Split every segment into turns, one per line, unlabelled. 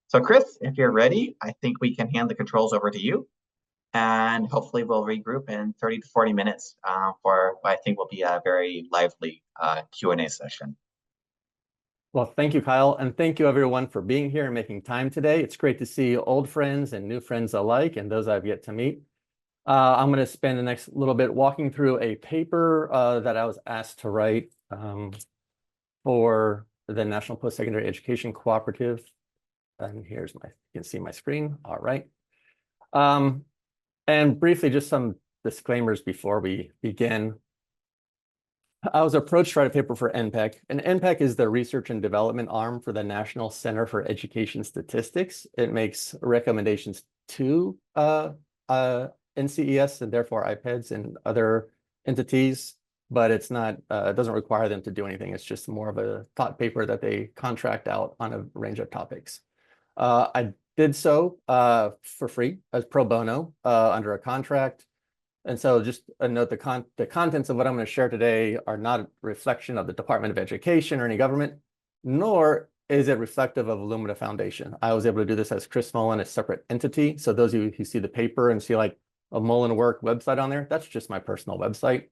So Chris, if you're ready, I think we can hand the controls over to you, and hopefully we'll regroup in 30 to 40 minutes for what I think will be a very lively Q&A session.
Well, thank you, Kyle, and thank you everyone for being here and making time today. It's great to see old friends and new friends alike and those I've yet to meet. I'm going to spend the next little bit walking through a paper that I was asked to write for the National Post-Secondary Education Cooperative. And here's you can see my screen. All right. And briefly, just some disclaimers before we begin. I was approached to write a paper for NPEC, and NPEC is the research and development arm for the National Center for Education Statistics. It makes recommendations to NCES and therefore IPEDS and other entities, but it's not, it doesn't require them to do anything. It's just more of a thought paper that they contract out on a range of topics. I did so for free as pro bono under a contract. And so just a note, the contents of what I'm going to share today are not a reflection of the Department of Education or any government, nor is it reflective of Illumina Foundation. I was able to do this as Chris Mullin, a separate entity. So those of you who see the paper and see like a Mullin work website on there, that's just my personal website.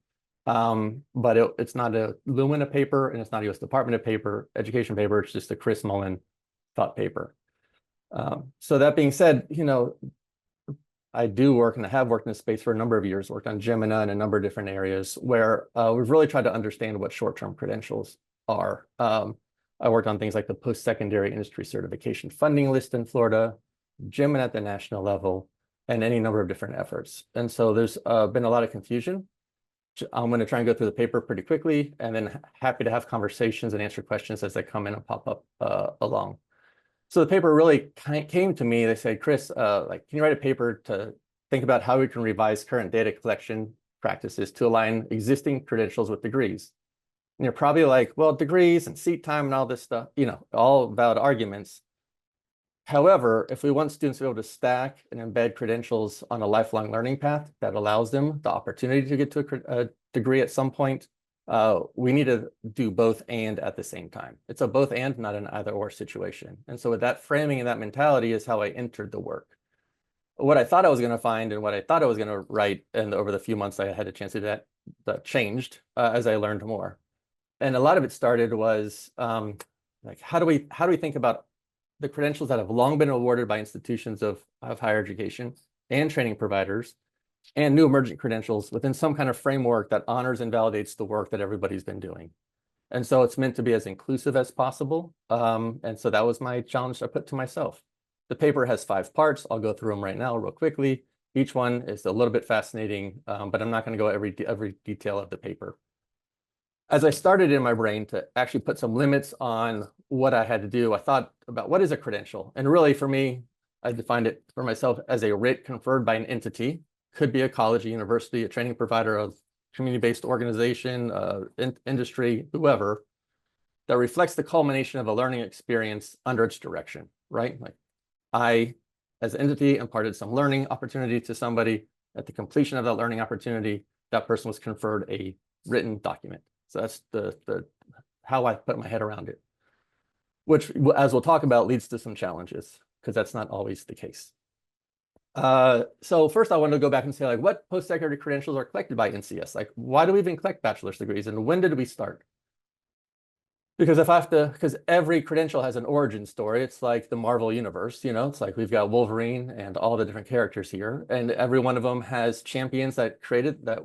But it's not a Illumina paper, and it's not a U.S. Department of Education paper. It's just a Chris Mullin thought paper. So that being said, I do work and I have worked in this space for a number of years, worked on Gemini and a number of different areas where we've really tried to understand what short-term credentials are. I worked on things like the post-secondary industry certification funding list in Florida, Gemini at the national level, and any number of different efforts. And so there's been a lot of confusion. I'm going to try and go through the paper pretty quickly, and then happy to have conversations and answer questions as they come in and pop up along. So the paper really came to me. They said, Chris, can you write a paper to think about how we can revise current data collection practices to align existing credentials with degrees? And you're probably like, well, degrees and seat time and all this stuff, all valid arguments. However, if we want students to be able to stack and embed credentials on a lifelong learning path that allows them the opportunity to get to a degree at some point, we need to do both and at the same time. It's a both and, not an either or situation. And so with that framing and that mentality is how I entered the work. What I thought I was going to find and what I thought I was going to write, and over the few months I had a chance to do that changed as I learned more. And a lot of it started was like, how do we think about the credentials that have long been awarded by institutions of higher education and training providers, and new emergent credentials within some kind of framework that honors and validates the work that everybody's been doing. And so it's meant to be as inclusive as possible. And so that was my challenge I put to myself. The paper has 5 parts. I'll go through them right now real quickly. Each one is a little bit fascinating, but I'm not going to go every detail of the paper. As I started in my brain to actually put some limits on what I had to do, I thought about what is a credential? And really for me, I defined it for myself as a writ conferred by an entity. Could be a college, a university, a training provider, a community-based organization, industry, whoever, that reflects the culmination of a learning experience under its direction, right? Like I, as an entity, imparted some learning opportunity to somebody. At the completion of that learning opportunity, that person was conferred a written document. So that's the how I put my head around it, which, as we'll talk about, leads to some challenges because that's not always the case. So first I wanted to go back and say, like, what post-secondary credentials are collected by NCS? Like, why do we even collect bachelor's degrees, and when did we start? Because because every credential has an origin story. It's like the Marvel universe, it's like we've got Wolverine and all the different characters here, and every one of them has champions that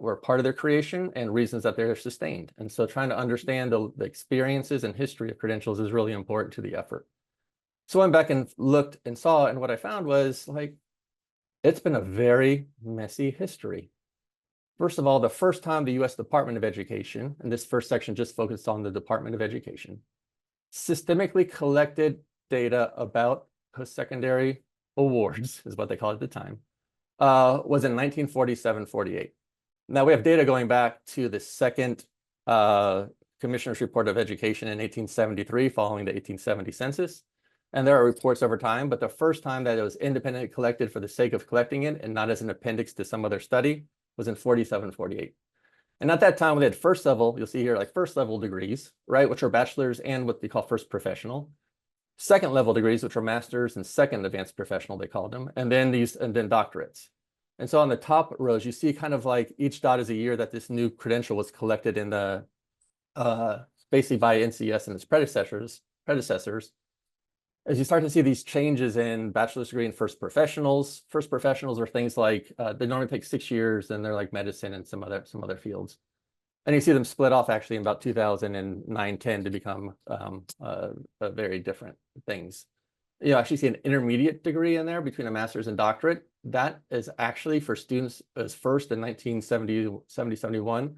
were part of their creation and reasons that they're sustained. And so trying to understand the experiences and history of credentials is really important to the effort. So I went back and looked and saw, and what I found was, like, it's been a very messy history. First of all, the first time the U.S. Department of Education, and this first section just focused on the Department of Education, systemically collected data about post-secondary awards, is what they called it at the time, was in 1947-48. Now we have data going back to the second Commissioner's Report of Education in 1873, following the 1870 census. And there are reports over time, but the first time that it was independently collected for the sake of collecting it and not as an appendix to some other study was in 47-48. And at that time, we had first level, you'll see here, like first level degrees, right, which are bachelor's and what they call first professional. second level degrees, which are masters and second advanced professional, they called them, and then doctorates. And so on the top rows, you see kind of like each dot is a year that this new credential was collected in the basically by NCS and its predecessors. As you start to see these changes in bachelor's degree and first professionals are things like they normally take 6 years, and they're like medicine and some other fields. And you see them split off actually in about 2009-10 to become very different things. You actually see an intermediate degree in there between a master's and doctorate. That is actually for students as first in 1970-71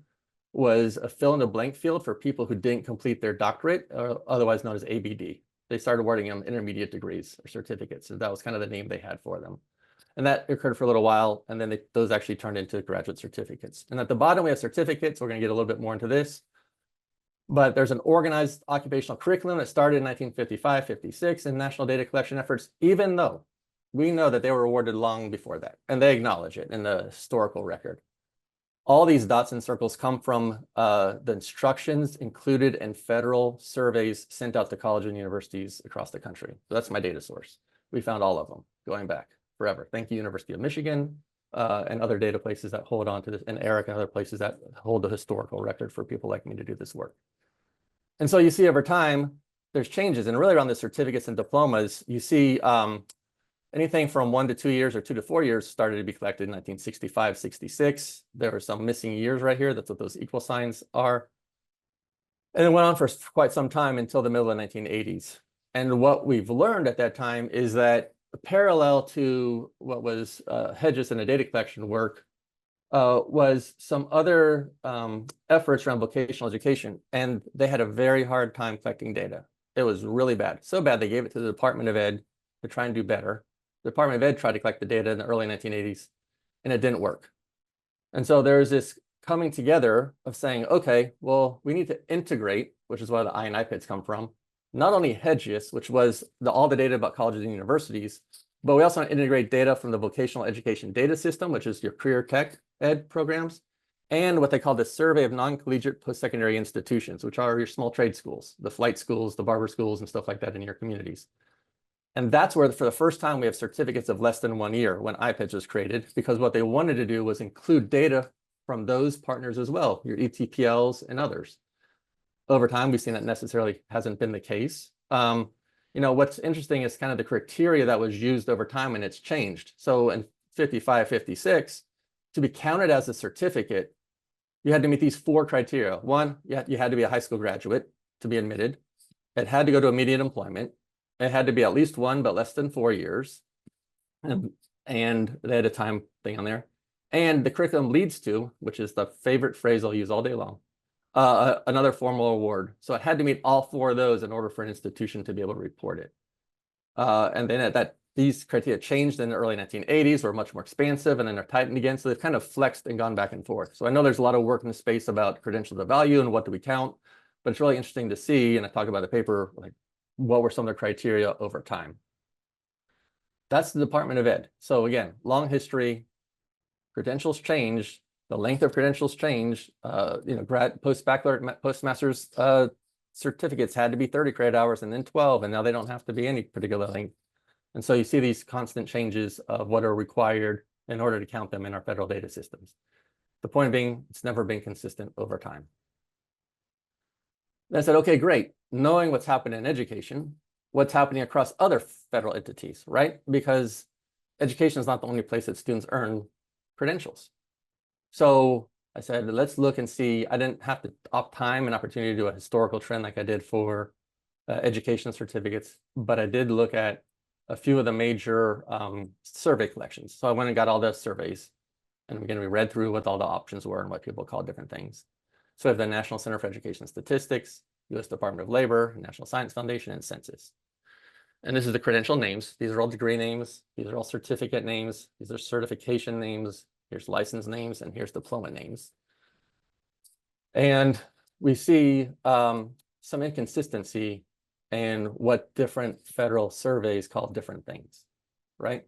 was a fill in the blank field for people who didn't complete their doctorate, or otherwise known as ABD. They started awarding them intermediate degrees or certificates. So that was kind of the name they had for them. And that occurred for a little while, and then those actually turned into graduate certificates. And at the bottom, we have certificates. We're going to get a little bit more into this. But there's an organized occupational curriculum that started in 1955, 56 in national data collection efforts, even though we know that they were awarded long before that. And they acknowledge it in the historical record. All these dots and circles come from the instructions included in federal surveys sent out to colleges and universities across the country. So that's my data source. We found all of them going back forever. Thank you, University of Michigan, and other data places that hold on to this, and Eric and other places that hold the historical record for people like me to do this work. And so you see over time, there's changes. And really around the certificates and diplomas, you see anything from 1 to 2 years or 2 to 4 years started to be collected in 1965, 66. There were some missing years right here. That's what those equal signs are. And it went on for quite some time until the middle of the 1980s. And what we've learned at that time is that parallel to what was Hedges and the data collection work was some other efforts around vocational education. And they had a very hard time collecting data. It was really bad. So bad they gave it to the Department of Ed to try and do better. The Department of Ed tried to collect the data in the early 1980s, and it didn't work. And so there's this coming together of saying, okay, well, we need to integrate, which is where the I and IPEDs come from, not only Hedges, which was all the data about colleges and universities, but we also want to integrate data from the vocational education data system, which is your career tech ed programs, and what they call the survey of non-collegiate post-secondary institutions, which are your small trade schools, the flight schools, the barber schools, and stuff like that in your communities. And that's where, for the first time, we have certificates of less than 1 year when IPEDS was created, because what they wanted to do was include data from those partners as well, your ETPLs and others. Over time, we've seen that necessarily hasn't been the case. You know, what's interesting is kind of the criteria that was used over time, and it's changed. So in 55, 56, to be counted as a certificate, you had to meet these 4 criteria. One, you had to be a high school graduate to be admitted. It had to go to immediate employment. It had to be at least 1, but less than 4 years. And they had a time thing on there. And the curriculum leads to, which is the favorite phrase I'll use all day long, another formal award. So it had to meet all 4 of those in order for an institution to be able to report it. And then these criteria changed in the early 1980s, were much more expansive, and then they're tightened again. So they've kind of flexed and gone back and forth. So I know there's a lot of work in the space about credentials of value and what do we count, but it's really interesting to see, and I talk about the paper, like what were some of the criteria over time. That's the Department of Ed. So again, long history, credentials change, the length of credentials change. You know, post-baccalaureate, postmaster's certificates had to be 30 credit hours and then 12, and now they don't have to be any particular length. And so you see these constant changes of what are required in order to count them in our federal data systems. The point being, it's never been consistent over time. Then I said, okay, great. Knowing what's happening in education, what's happening across other federal entities, right? Because education is not the only place that students earn credentials. So I said, let's look and see. I didn't have to opt time and opportunity to do a historical trend like I did for education certificates, but I did look at a few of the major survey collections. So I went and got all the surveys, and again, we read through what all the options were and what people call different things. So we have the National Center for Education Statistics, U.S. Department of Labor, National Science Foundation, and Census. And this is the credential names. These are all degree names. These are all certificate names. These are certification names. Here's license names, and here's diploma names. And we see some inconsistency in what different federal surveys call different things, right?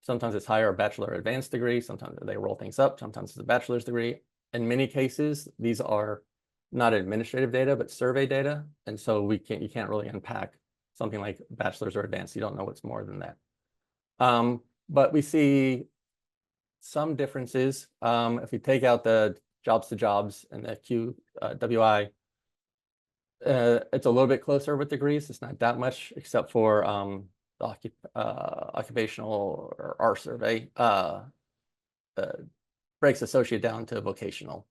Sometimes it's higher bachelor or advanced degree. Sometimes they roll things up. Sometimes it's a bachelor's degree. In many cases, these are not administrative data, but survey data. And so you can't really unpack something like bachelor's or advanced. You don't know what's more than that. But we see some differences. If we take out the jobs to jobs and the QWI, it's a little bit closer with degrees. It's not that much, except for the occupational or R survey breaks associate down to vocational.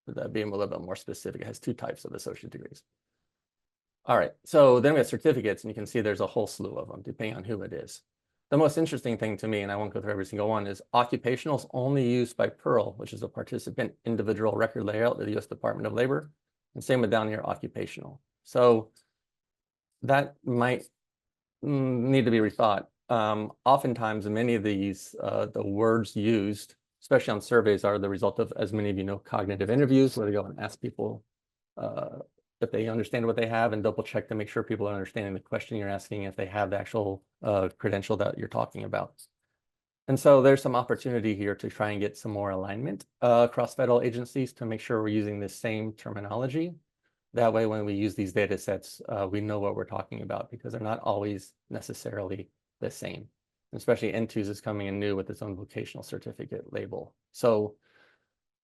That being a little bit more specific, it has 2 types of associate degrees. All right, so then we have certificates, and you can see there's a whole slew of them, depending on who it is. The most interesting thing to me, and I won't go through every single one, is occupational is only used by Pearl, which is a participant individual record layout of the U.S. Department of Labor, and same with down here, occupational. So that might need to be rethought. Oftentimes, many of these, the words used, especially on surveys, are the result of, as many of you know, cognitive interviews, where they go and ask people if they understand what they have and double check to make sure people are understanding the question you're asking, if they have the actual credential that you're talking about. And so there's some opportunity here to try and get some more alignment across federal agencies to make sure we're using the same terminology. That way, when we use these data sets, we know what we're talking about, because they're not always necessarily the same. Especially N2s is coming in new with its own vocational certificate label. So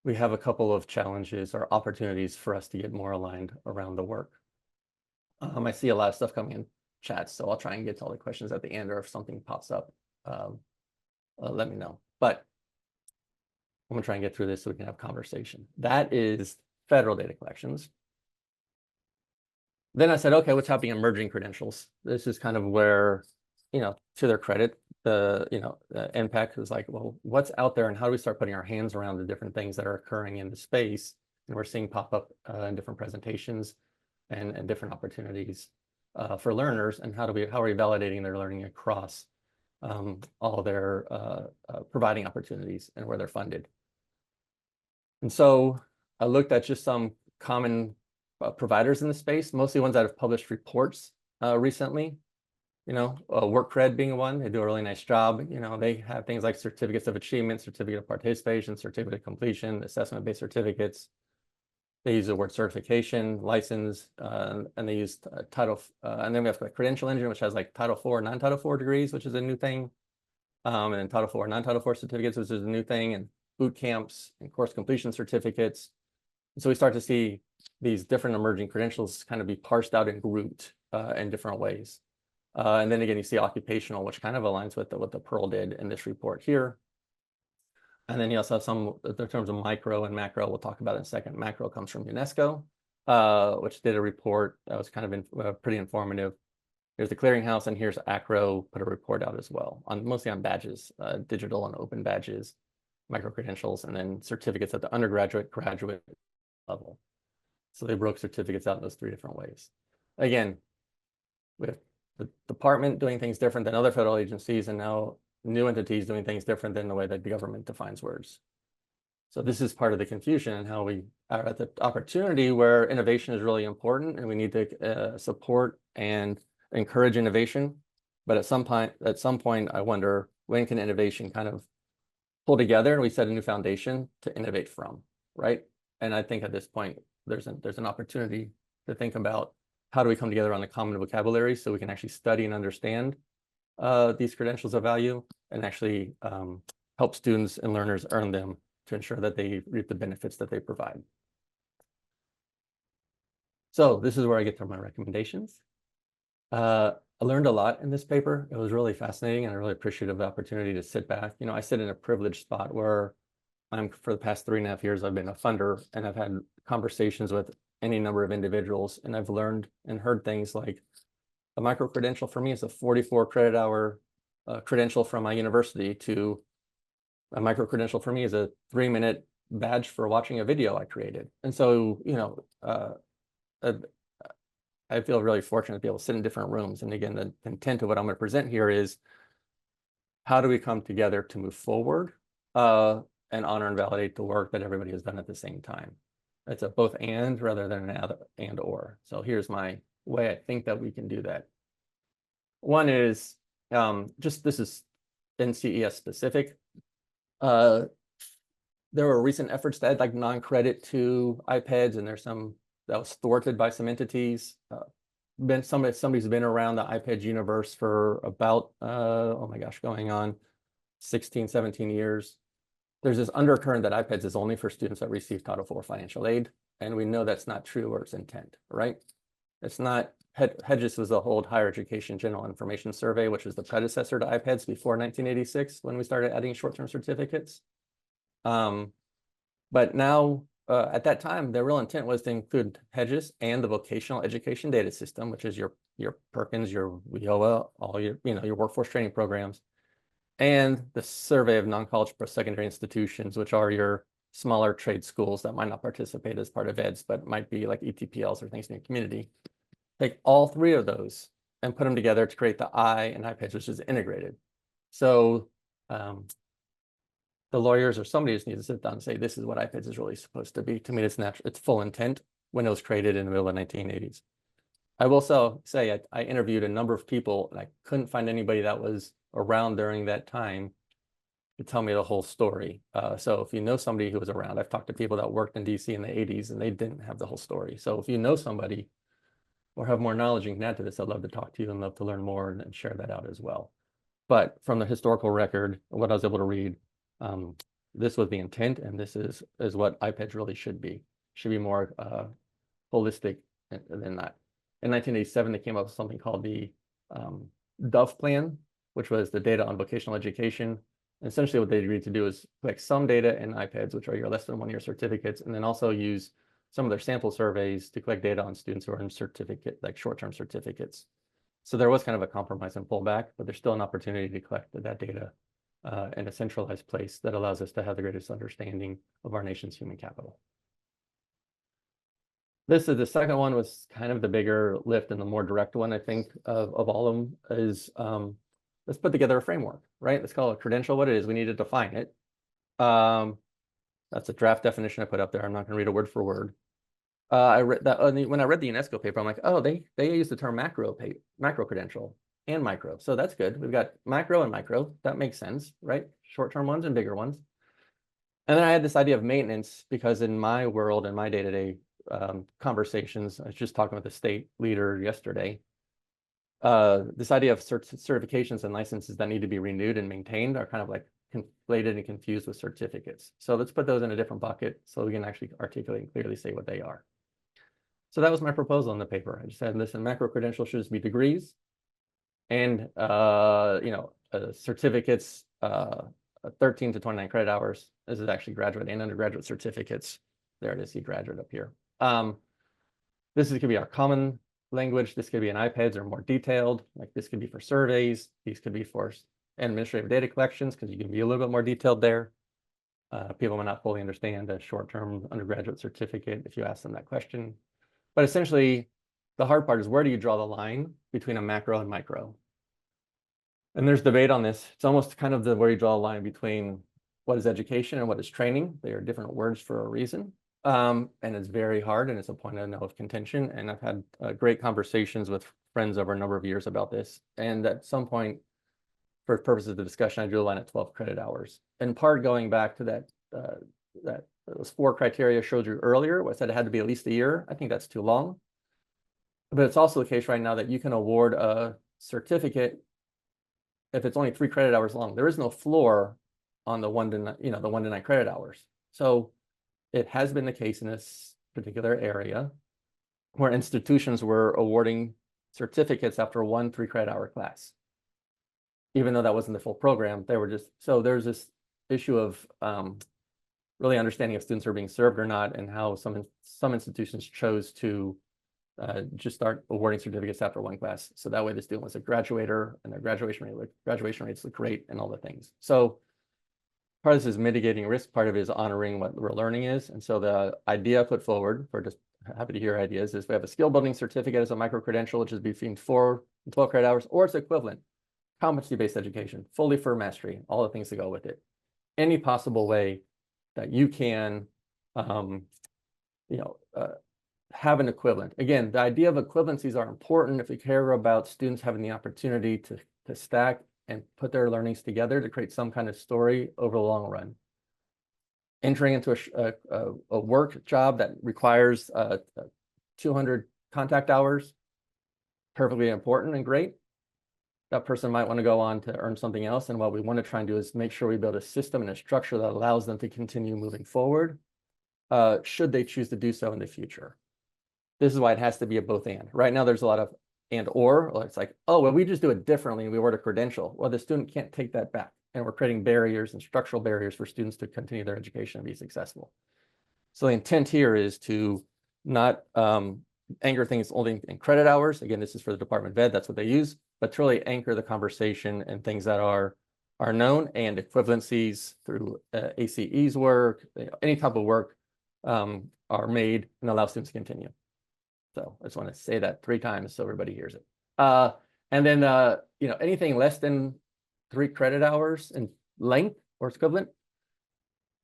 we have a couple of challenges or opportunities for us to get more aligned around the work. I see a lot of stuff coming in chats, so I'll try and get to all the questions at the end, or if something pops up, let me know. But I'm gonna try and get through this so we can have conversation. That is federal data collections. Then I said, okay, what's happening in emerging credentials? This is kind of where, to their credit, the NPAC was like, well, what's out there and how do we start putting our hands around the different things that are occurring in the space? And we're seeing pop up in different presentations and different opportunities for learners, and how are we validating their learning across all their providing opportunities and where they're funded. And so I looked at just some common providers in the space, mostly ones that have published reports recently. WorkCred being one, they do a really nice job. They have things like certificates of achievement, certificate of participation, certificate of completion, assessment-based certificates. They use the word certification, license, and they use Title. And then we have the credential engine, which has like Title IV, non-Title IV degrees, which is a new thing. And then Title IV, non-Title IV certificates, which is a new thing, and boot camps and course completion certificates. And so we start to see these different emerging credentials kind of be parsed out and grouped in different ways. And then again, you see occupational, which kind of aligns with what the Pearl did in this report here. And then you also have some, in terms of micro and macro, we'll talk about in a second. Macro comes from UNESCO, which did a report that was kind of pretty informative. Here's the clearinghouse, and here's ACRO put a report out as well, mostly on badges, digital and open badges, micro-credentials, and then certificates at the undergraduate, graduate level. So they broke certificates out in those 3 different ways. Again, we have the department doing things different than other federal agencies, and now new entities doing things different than the way that the government defines words. So this is part of the confusion, and how we are at the opportunity where innovation is really important, and we need to support and encourage innovation. But at some point, I wonder, when can innovation kind of pull together and we set a new foundation to innovate from, right? And I think at this point, there's an opportunity to think about, how do we come together on a common vocabulary so we can actually study and understand these credentials of value, and actually help students and learners earn them to ensure that they reap the benefits that they provide. So this is where I get to my recommendations. I learned a lot in this paper. It was really fascinating, and I really appreciative of the opportunity to sit back. I sit in a privileged spot where for the past 3.5 years, I've been a funder, and I've had conversations with any number of individuals, and I've learned and heard things like, a micro credential for me is a 44 credit hour credential from my university, to a micro credential for me is a 3-minute badge for watching a video I created. And so, I feel really fortunate to be able to sit in different rooms. And again, the intent of what I'm going to present here is, how do we come together to move forward and honor and validate the work that everybody has done at the same time? It's a both and rather than an and or. So here's my way I think that we can do that. One is this is NCES specific. There were recent efforts to add like non-credit to iPads, and there's some that was thwarted by some entities. somebody's been around the iPad universe for about oh my gosh, going on 16, 17 years. There's this undercurrent that iPads is only for students that receive Title IV financial aid, and we know that's not true or its intent, right? It's not. Hedges was the whole Higher Education General Information Survey, which was the predecessor to iPads before 1986 when we started adding short-term certificates. But now, at that time, the real intent was to include Hedges and the vocational education data system, which is your Perkins, your WIOA, all your workforce training programs, and the survey of non-college post-secondary institutions, which are your smaller trade schools that might not participate as part of EDS, but might be like ETPLs or things in your community. Take all three of those and put them together to create the I and iPads, which is integrated. So the lawyers or somebody just needs to sit down and say, this is what iPads is really supposed to be. To me, it's natural, it's full intent when it was created in the middle of the 1980s. I will say I interviewed a number of people and I couldn't find anybody that was around during that time to tell me the whole story. So if you know somebody who was around, I've talked to people that worked in DC in the 80s and they didn't have the whole story. So if you know somebody or have more knowledge and can add to this, I'd love to talk to you and love to learn more and share that out as well. But from the historical record, what I was able to read, this was the intent, and this is what iPads really should be. Should be more holistic than that. In 1987, they came up with something called the DOVE plan, which was the data on vocational education. And essentially what they agreed to do is collect some data in iPads, which are your less than 1 year certificates, and then also use some of their sample surveys to collect data on students who are in like short-term certificates. So there was kind of a compromise and pullback, but there's still an opportunity to collect that data in a centralized place that allows us to have the greatest understanding of our nation's human capital. This is the second one, was kind of the bigger lift and the more direct one, I think, of all of them is let's put together a framework, right? Let's call it a credential what it is. We need to define it. That's a draft definition I put up there. I'm not going to read it word for word. I read that when I read the UNESCO paper, I'm like, oh, they use the term macro credential and micro. So that's good. We've got macro and micro. That makes sense, right? Short-term ones and bigger ones. And then I had this idea of maintenance because in my world, in my day-to-day conversations, I was just talking with the state leader yesterday. This idea of certifications and licenses that need to be renewed and maintained are kind of like conflated and confused with certificates. So let's put those in a different bucket so we can actually articulate and clearly say what they are. So that was my proposal in the paper. I just said, listen, macro credentials should just be degrees, and certificates, 13 to 29 credit hours. This is actually graduate and undergraduate certificates. There it is, see graduate up here. This could be our common language. This could be in iPads or more detailed. Like this could be for surveys. These could be for administrative data collections because you can be a little bit more detailed there. People may not fully understand a short-term undergraduate certificate if you ask them that question. But essentially, the hard part is where do you draw the line between a macro and micro? And there's debate on this. It's almost kind of where you draw a line between what is education and what is training. They are different words for a reason. And it's very hard, and it's a point of contention. And I've had great conversations with friends over a number of years about this. And at some point, for purposes of the discussion, I drew a line at 12 credit hours. In part, going back to those 4 criteria I showed you earlier, I said it had to be at least a year. I think that's too long. But it's also the case right now that you can award a certificate if it's only 3 credit hours long. There is no floor on the 1 to 9 credit hours. So it has been the case in this particular area where institutions were awarding certificates after 1 3 credit hour class. Even though that wasn't the full program, they were just, so there's this issue of really understanding if students are being served or not, and how some institutions chose to just start awarding certificates after 1 class. So that way the student was a graduator and their graduation rates look great and all the things. So part of this is mitigating risk. Part of it is honoring what we're learning is. And so the idea put forward, for just happy to hear ideas, is we have a skill building certificate as a micro credential, which is between 4 and 12 credit hours, or its equivalent. Competency-based education, fully for mastery, all the things that go with it. Any possible way that you can, have an equivalent. Again, the idea of equivalencies are important if we care about students having the opportunity to stack and put their learnings together to create some kind of story over the long run. Entering into a work job that requires 200 contact hours perfectly important and great. That person might want to go on to earn something else. And what we want to try and do is make sure we build a system and a structure that allows them to continue moving forward, should they choose to do so in the future. This is why it has to be a both and. Right now, there's a lot of and or. It's like, oh, well, we just do it differently and we award a credential. Well, the student can't take that back. And we're creating barriers and structural barriers for students to continue their education and be successful. So the intent here is to not anchor things only in credit hours. Again, this is for the Department of Ed. That's what they use. But to really anchor the conversation and things that are known, and equivalencies through ACE's work, any type of work are made and allow students to continue. So I just want to say that 3 times so everybody hears it. And then anything less than 3 credit hours in length or equivalent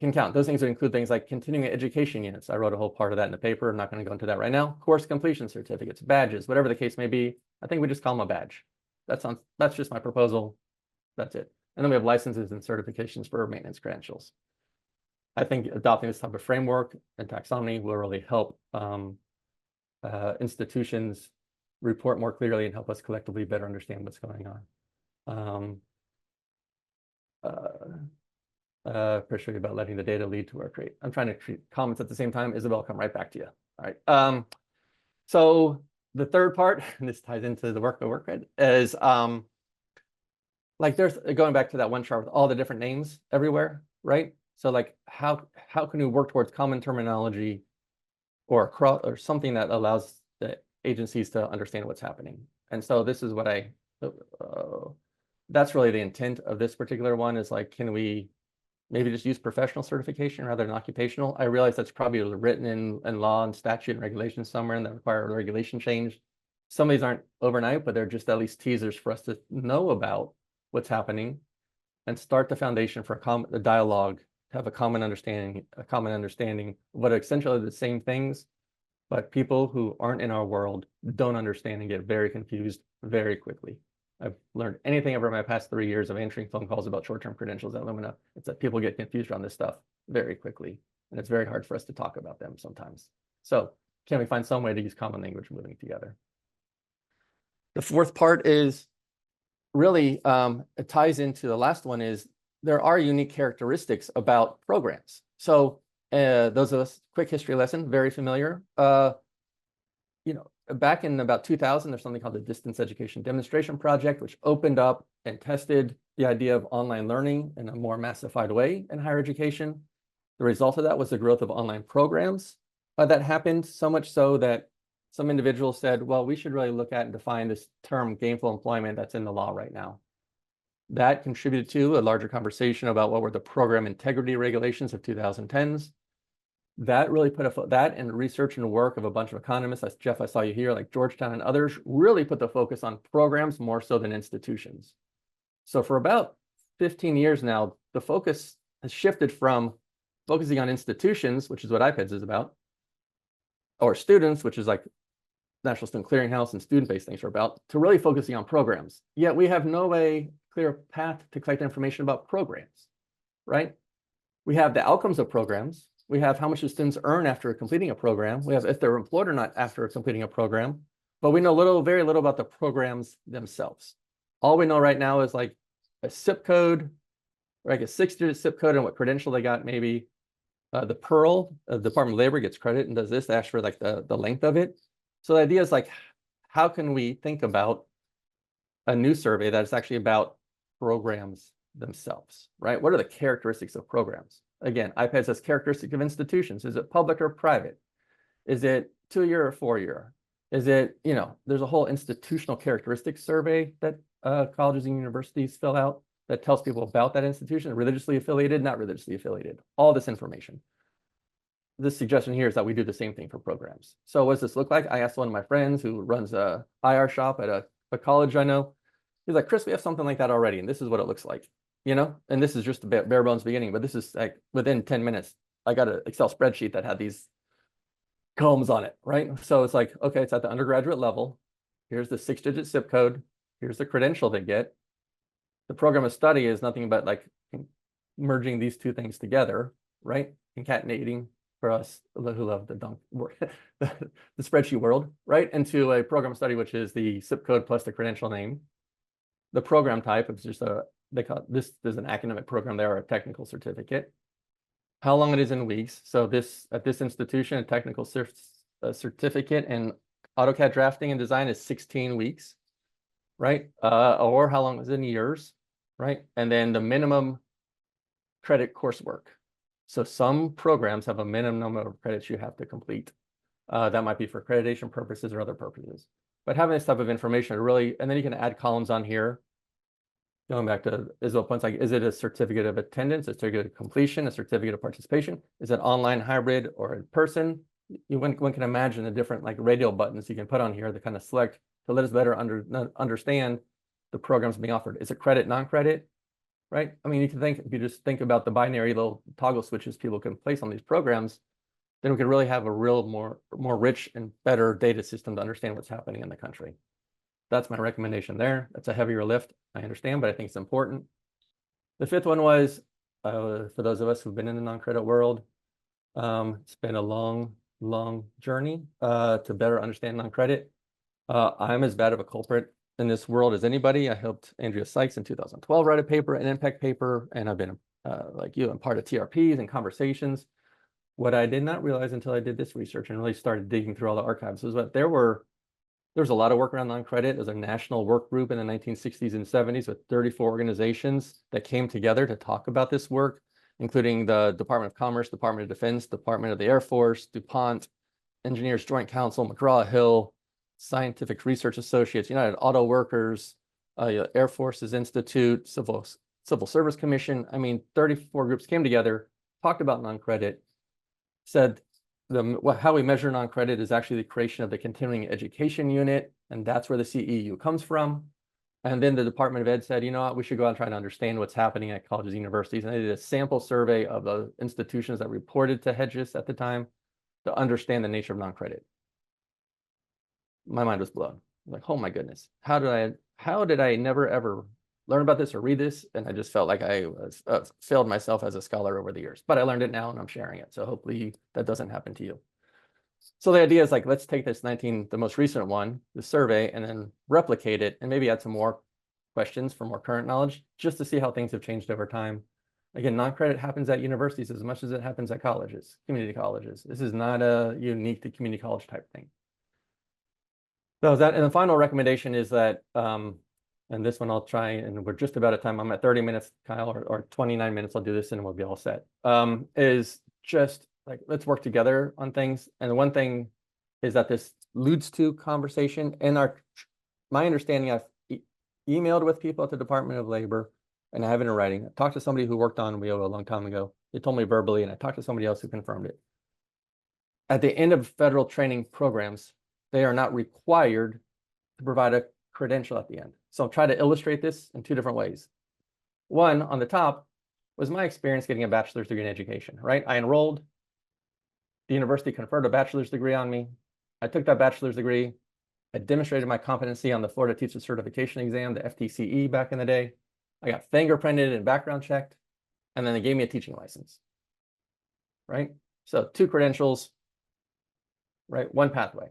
can count. Those things would include things like continuing education units. I wrote a whole part of that in the paper. I'm not going to go into that right now. Course completion certificates, badges, whatever the case may be. I think we just call them a badge. That's just my proposal. That's it. And then we have licenses and certifications for maintenance credentials. I think adopting this type of framework and taxonomy will really help institutions report more clearly and help us collectively better understand what's going on. Appreciate about letting the data lead to our create. I'm trying to treat comments at the same time. Isabel, come right back to you. All right. So the third part, and this ties into the work I work with, is like there's going back to that one chart with all the different names everywhere, right? So like how can we work towards common terminology or something that allows the agencies to understand what's happening? And so this is what that's really the intent of this particular one, is like, can we maybe just use professional certification rather than occupational? I realize that's probably written in law and statute and regulations somewhere and that require a regulation change. Some of these aren't overnight, but they're just at least teasers for us to know about what's happening and start the foundation for a dialogue, to have a common understanding of what are essentially the same things, but people who aren't in our world don't understand and get very confused very quickly. I've learned anything over my past 3 years of answering phone calls about short-term credentials at Lumina. It's that people get confused around this stuff very quickly, and it's very hard for us to talk about them sometimes. So can we find some way to use common language moving together? The fourth part is really, it ties into the last one, is there are unique characteristics about programs. So those of us, quick history lesson, very familiar. Back in about 2000, there's something called the Distance Education Demonstration Project, which opened up and tested the idea of online learning in a more massified way in higher education. The result of that was the growth of online programs that happened, so much so that some individuals said, well, we should really look at and define this term gainful employment that's in the law right now. That contributed to a larger conversation about what were the program integrity regulations of 2010s. That really put that and research and work of a bunch of economists, as Jeff, I saw you here, like Georgetown and others, really put the focus on programs more so than institutions. So for about 15 years now, the focus has shifted from focusing on institutions, which is what IPEDS is about, or students, which is like National Student Clearinghouse and student-based things are about, to really focusing on programs. Yet we have no clear path to collect information about programs, right? We have the outcomes of programs. We have how much the students earn after completing a program. We have if they're employed or not after completing a program. But we know very little about the programs themselves. All we know right now is like a zip code, like a 6-digit zip code and what credential they got, maybe. The Pearl, the Department of Labor gets credit and does this, ask for like the length of it. So the idea is like, how can we think about a new survey that's actually about programs themselves, right? What are the characteristics of programs? Again, IPED says characteristic of institutions. Is it public or private? Is it 2-year or 4-year? Is it, there's a whole institutional characteristics survey that colleges and universities fill out that tells people about that institution, religiously affiliated, not religiously affiliated, all this information. This suggestion here is that we do the same thing for programs. So what does this look like? I asked one of my friends who runs a IR shop at a college I know. He's like, Chris, we have something like that already, and this is what it looks like. And this is just a bare bones beginning, but this is like within 10 minutes, I got an Excel spreadsheet that had these columns on it, right? So it's like, okay, it's at the undergraduate level. Here's the 6-digit zip code. Here's the credential they get. The program of study is nothing but like merging these two things together, right? Concatenating for us who love the spreadsheet world, right? Into a program study, which is the zip code plus the credential name. The program type is just they call this is an academic program there, or a technical certificate. How long it is in weeks. So at this institution, a technical certificate in AutoCAD drafting and design is 16 weeks, right? Or how long is it in years, right? And then the minimum credit coursework. So some programs have a minimum number of credits you have to complete. That might be for accreditation purposes or other purposes. But having this type of information really, and then you can add columns on here. Going back to Isabel points, like, is it a certificate of attendance, a certificate of completion, a certificate of participation? Is it online, hybrid, or in person? One can imagine the different like radial buttons you can put on here that kind of select to let us better understand the programs being offered. Is it credit, non-credit, right? I mean, if you just think about the binary little toggle switches people can place on these programs, then we could really have a real more rich and better data system to understand what's happening in the country. That's my recommendation there. That's a heavier lift, I understand, but I think it's important. The fifth one was, for those of us who've been in the non-credit world, it's been a long journey to better understand non-credit. I'm as bad of a culprit in this world as anybody. I helped Andrea Sykes in 2012 write a paper, an impact paper, and I've been, like you, I'm part of TRPs and conversations. What I did not realize until I did this research and really started digging through all the archives was that there was a lot of work around non-credit. There's a national work group in the 1960s and 70s with 34 organizations that came together to talk about this work, including the Department of Commerce, Department of Defense, Department of the Air Force, DuPont, Engineers Joint Council, McGraw-Hill, Scientific Research Associates, United Auto Workers, Air Forces Institute, Civil Service Commission. I mean, 34 groups came together, talked about non-credit, said how we measure non-credit is actually the creation of the continuing education unit, and that's where the CEU comes from. And then the Department of Ed said, you know what, we should go out and try to understand what's happening at colleges and universities. And they did a sample survey of the institutions that reported to Hedges at the time to understand the nature of non-credit. My mind was blown. Like, oh my goodness, how did I never ever learn about this or read this? And I just felt like I was failed myself as a scholar over the years, but I learned it now and I'm sharing it. So hopefully that doesn't happen to you. So the idea is like, let's take this the most recent one, the survey, and then replicate it and maybe add some more questions for more current knowledge, just to see how things have changed over time. Again, non-credit happens at universities as much as it happens at colleges, community colleges. This is not a unique to community college type thing. So and the final recommendation is that, and this one I'll try, and we're just about at time. I'm at 30 minutes, Kyle, or 29 minutes. I'll do this and we'll be all set. Is just like, let's work together on things. And the one thing is that this leads to conversation. And my understanding, I've emailed with people at the Department of Labor, and I have it in writing. I talked to somebody who worked on WIO a long time ago. They told me verbally, and I talked to somebody else who confirmed it. At the end of federal training programs, they are not required to provide a credential at the end. So I'll try to illustrate this in two different ways. One, on the top, was my experience getting a bachelor's degree in education, right? I enrolled, the university conferred a bachelor's degree on me. I took that bachelor's degree. I demonstrated my competency on the Florida Teacher Certification Exam, the FTCE back in the day. I got fingerprinted and background checked, and then they gave me a teaching license, right? So 2 credentials, right? 1 pathway.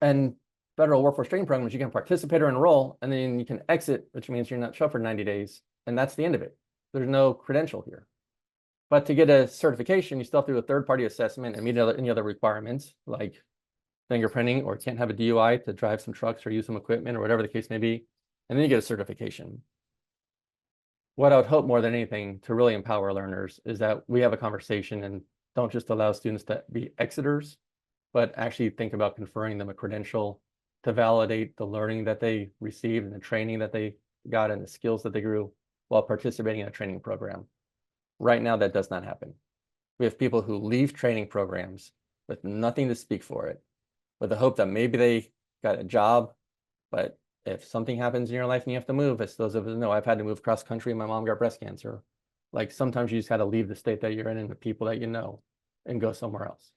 And federal workforce training programs, you can participate or enroll, and then you can exit, which means you're not shut for 90 days. And that's the end of it. There's no credential here. But to get a certification, you still have to do a third-party assessment and meet any other requirements, like fingerprinting, or can't have a DUI to drive some trucks or use some equipment or whatever the case may be. And then you get a certification. What I would hope more than anything to really empower learners is that we have a conversation and don't just allow students to be exiters, but actually think about conferring them a credential to validate the learning that they received and the training that they got and the skills that they grew while participating in a training program. Right now, that does not happen. We have people who leave training programs with nothing to speak for it, with the hope that maybe they got a job, but if something happens in your life and you have to move, as those of us know, I've had to move cross country. My mom got breast cancer. Like, sometimes you just got to leave the state that you're in and the people that you know and go somewhere else.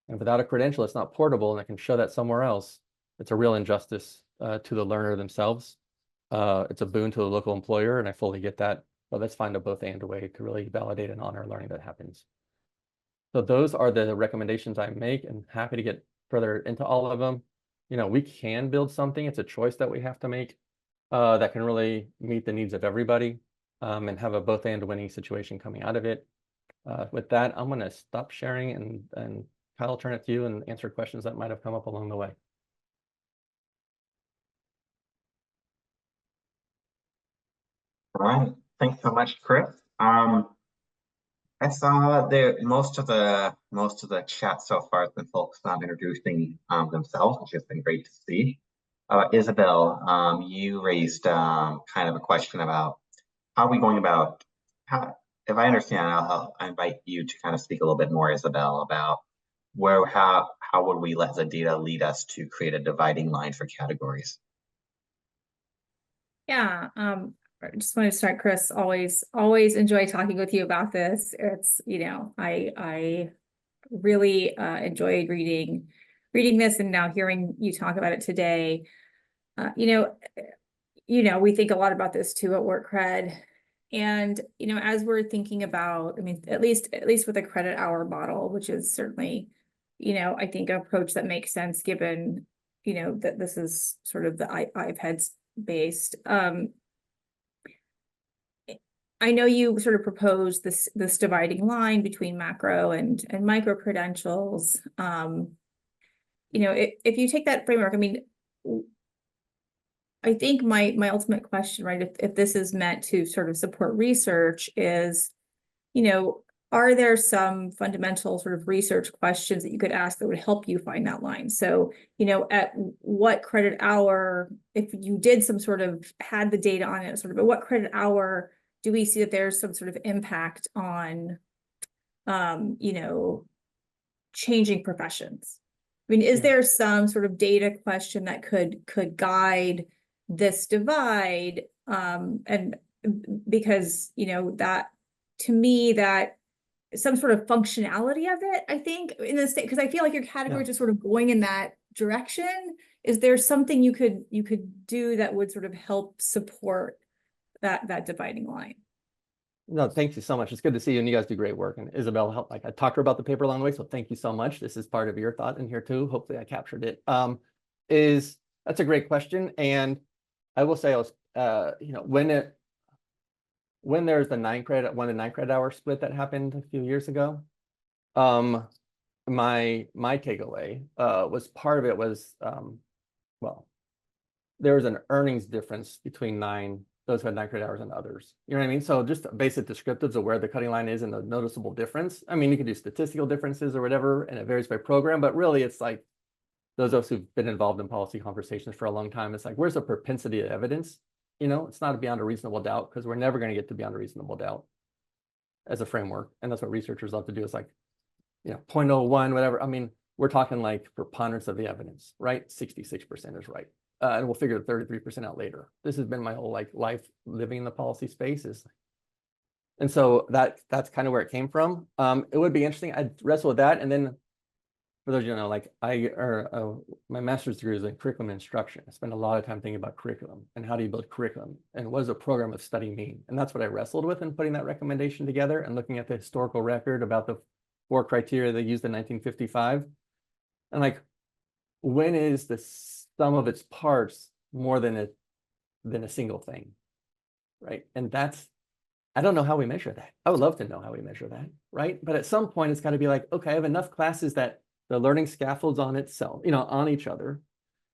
And without a credential, it's not portable, and I can show that somewhere else. It's a real injustice to the learner themselves. It's a boon to the local employer, and I fully get that. But let's find a both and way to really validate and honor learning that happens. So those are the recommendations I make, and happy to get further into all of them. We can build something. It's a choice that we have to make that can really meet the needs of everybody and have a both and winning situation coming out of it. With that, I'm going to stop sharing and Kyle, turn it to you and answer questions that might have come up along the way.
All right. Thanks so much, Chris. I saw there most of the chat so far has been focused on introducing themselves, which has been great to see. Isabel, you raised kind of a question about how are we going about how, if I understand, I'll invite you to kind of speak a little bit more, Isabel, about how would we let the data lead us to create a dividing line for categories?
Yeah, I just want to start, Chris. Always enjoy talking with you about this. It's, I really enjoyed reading this and now hearing you talk about it today. We think a lot about this too at WorkCred. And, as we're thinking about, I mean, at least with a credit hour model, which is certainly, I think an approach that makes sense given, that this is sort of the iPads based. I know you sort of proposed this dividing line between macro and micro credentials. If you take that framework, I mean, I think my ultimate question, right, if this is meant to sort of support research is, are there some fundamental sort of research questions that you could ask that would help you find that line? So, at what credit hour, if you did some sort of had the data on it, sort of at what credit hour do we see that there's some sort of impact on, changing professions? I mean, is there some sort of data question that could guide this divide? And because, that to me, that some sort of functionality of it, I think, in the state, because I feel like your categories are sort of going in that direction. Is there something you could do that would sort of help support that dividing line?
No, thank you so much. It's good to see you, and you guys do great work. And Isabel helped, like I talked to her about the paper along the way, so thank you so much. This is part of your thought in here too. Hopefully I captured it. That's a great question. And I will say I was, when there's the 9 credit hour split that happened a few years ago, my takeaway was part of it was well, there was an earnings difference between those who had 9 credit hours and others. You know what I mean? So just basic descriptives of where the cutting line is and the noticeable difference. I mean, you can do statistical differences or whatever, and it varies by program, but really it's like those of us who've been involved in policy conversations for a long time, it's like, where's the propensity of evidence? It's not beyond a reasonable doubt, because we're never going to get to beyond a reasonable doubt as a framework. And that's what researchers love to do, is like, 0.01, whatever. I mean, we're talking like preponderance of the evidence, right? 66% is right. And we'll figure the 33% out later. This has been my whole life living in the policy space and so that's kind of where it came from. It would be interesting. I'd wrestle with that. And then for those of you who know, like my master's degree is in curriculum instruction. I spent a lot of time thinking about curriculum and how do you build curriculum and what does a program of study mean? And that's what I wrestled with in putting that recommendation together and looking at the historical record about the 4 criteria they used in 1955. And like, when is the sum of its parts more than a single thing, right? And I don't know how we measure that. I would love to know how we measure that, right? But at some point, it's got to be like, okay, I have enough classes that the learning scaffolds on itself, on each other,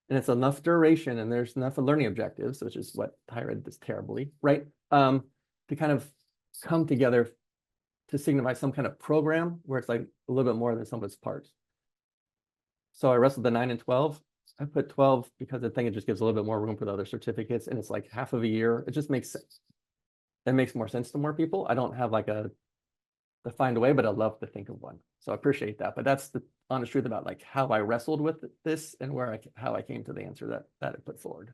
and it's enough duration, and there's enough learning objectives, which is what higher ed does terribly, right? To kind of come together to signify some kind of program where it's like a little bit more than some of its parts. So I wrestled the 9 and 12. I put 12 because I think it just gives a little bit more room for the other certificates, and it's like half of a year. It just makes sense. It makes more sense to more people. I don't have like a defined way, but I love to think of one. So I appreciate that. But that's the honest truth about like how I wrestled with this and how I came to the answer that I put forward.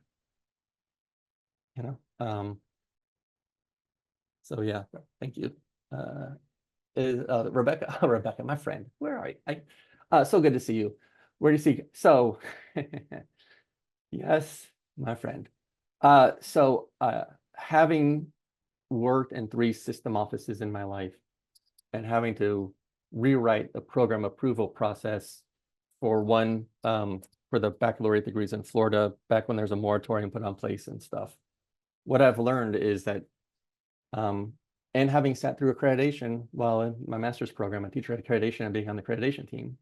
So yeah, thank you. Rebecca, Rebecca, my friend, where are you? So good to see you. Where do you see? So yes, my friend. Having worked in 3 system offices in my life and having to rewrite the program approval process for one, for the baccalaureate degrees in Florida, back when there's a moratorium put on place and stuff. What I've learned is that, and having sat through accreditation while in my master's program, I teacher accreditation and being on the accreditation team,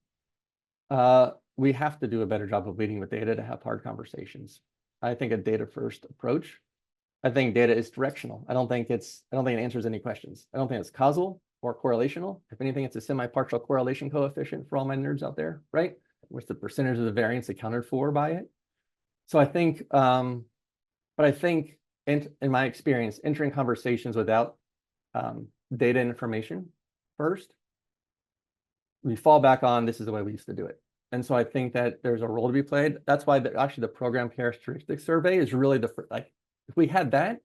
we have to do a better job of leading with data to have hard conversations. I think a data first approach. I think data is directional. I don't think it answers any questions. I don't think it's causal or correlational. If anything, it's a semi-partial correlation coefficient for all my nerds out there, right? What's the percentage of the variance accounted for by it? So I think, but I think in my experience, entering conversations without data and information first, we fall back on this is the way we used to do it. And so I think that there's a role to be played. That's why actually the program characteristic survey is really like, if we had that,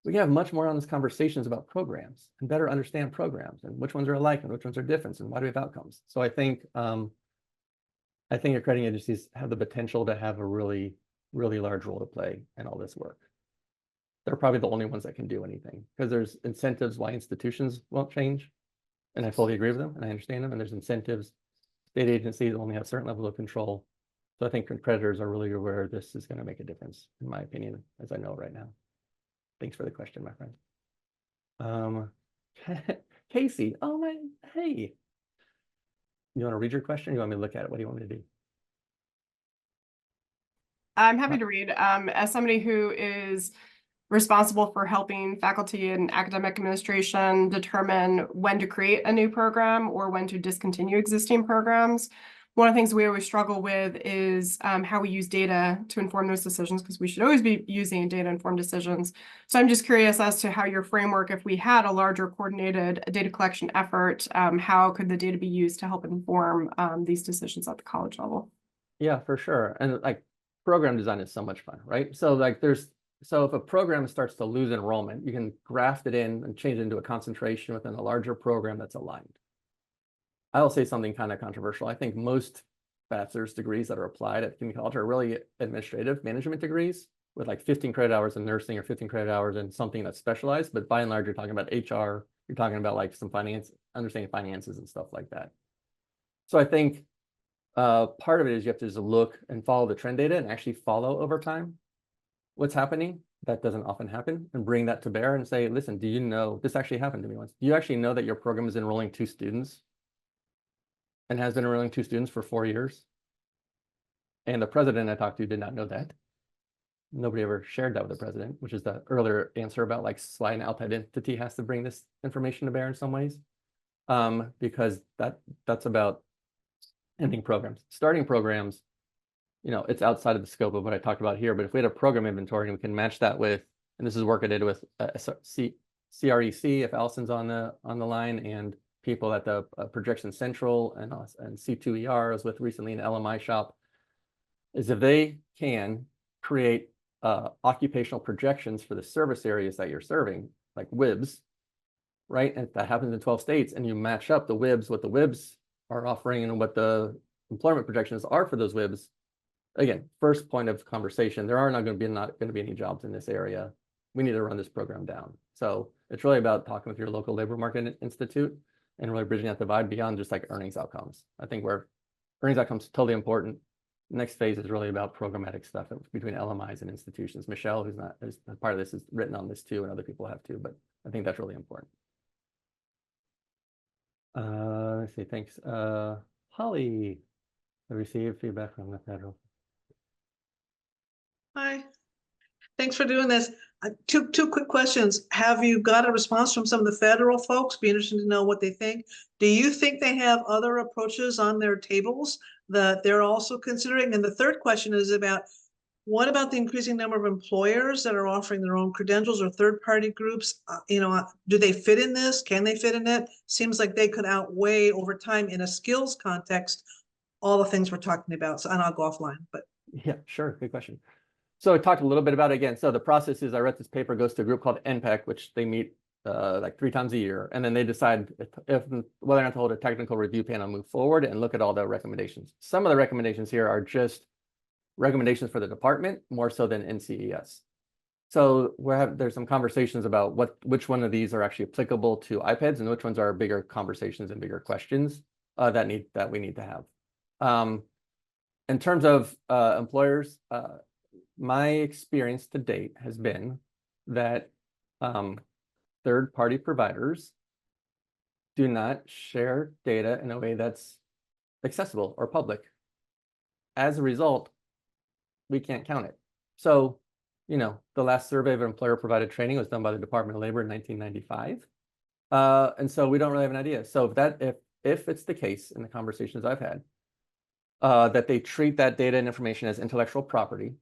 we can have much more honest conversations about programs and better understand programs and which ones are alike and which ones are different and why do we have outcomes. So I think accrediting agencies have the potential to have a really, really large role to play in all this work. They're probably the only ones that can do anything because there's incentives why institutions won't change. And I fully agree with them and I understand them. And there's incentives. State agencies only have certain level of control. So I think accreditors are really aware this is going to make a difference, in my opinion, as I know right now. Thanks for the question, my friend. Casey, oh my, hey. You want to read your question? Or you want me to look at it? What do you want me to do?
I'm happy to read. As somebody who is responsible for helping faculty and academic administration determine when to create a new program or when to discontinue existing programs, one of the things we always struggle with is how we use data to inform those decisions, because we should always be using data-informed decisions. So I'm just curious as to how your framework, if we had a larger coordinated data collection effort, how could the data be used to help inform these decisions at the college level?
Yeah, for sure. And like program design is so much fun, right? So like so if a program starts to lose enrollment, you can graft it in and change it into a concentration within a larger program that's aligned. I'll say something kind of controversial. I think most bachelor's degrees that are applied at community college are really administrative management degrees with like 15 credit hours in nursing or 15 credit hours in something that's specialized. But by and large, you're talking about HR, you're talking about like some finance, understanding finances and stuff like that. So I think part of it is you have to just look and follow the trend data and actually follow over time what's happening. That doesn't often happen, and bring that to bear and say, listen, do you know, this actually happened to me once. Do you actually know that your program is enrolling 2 students and has been enrolling 2 students for 4 years? And the president I talked to did not know that. Nobody ever shared that with the president, which is the earlier answer about like why an outside entity has to bring this information to bear in some ways. Because that's about ending programs. Starting programs, you know, it's outside of the scope of what I talked about here, but if we had a program inventory and we can match that with, and this is work I did with CREC, if Allison's on the line, and people at the Projection Central and C2ER is with recently an LMI shop, is if they can create occupational projections for the service areas that you're serving, like WIBs, right? And if that happens in 12 states and you match up the WIBs, what the WIBs are offering and what the employment projections are for those WIBs, again, first point of conversation, there are not going to be any jobs in this area. We need to run this program down. So it's really about talking with your local labor market institute and really bridging that divide beyond just like earnings outcomes. I think where earnings outcomes are totally important. The next phase is really about programmatic stuff between LMIs and institutions. Michelle, who's not is part of this, is written on this too, and other people have too, but I think that's really important. Let's see, thanks. Holly, I received feedback from the federal.
Hi, thanks for doing this. Two quick questions. Have you got a response from some of the federal folks? Be interested to know what they think. Do you think they have other approaches on their tables that they're also considering? And the third question is about, what about the increasing number of employers that are offering their own credentials or third-party groups? Do they fit in this? Can they fit in it? Seems like they could outweigh over time in a skills context all the things we're talking about. So, and I'll go offline, but.
Yeah, sure, good question. So I talked a little bit about it again. So the process is I read this paper, goes to a group called NPEC, which they meet like 3 times a year. And then they decide if whether or not to hold a technical review panel, move forward and look at all the recommendations. Some of the recommendations here are just recommendations for the department, more so than NCES. So there's some conversations about which one of these are actually applicable to iPads and which ones are bigger conversations and bigger questions that we need to have. In terms of employers, my experience to date has been that third-party providers do not share data in a way that's accessible or public. As a result, we can't count it. So, the last survey of employer-provided training was done by the Department of Labor in 1995. And so we don't really have an idea. So if it's the case in the conversations I've had, that they treat that data and information as intellectual property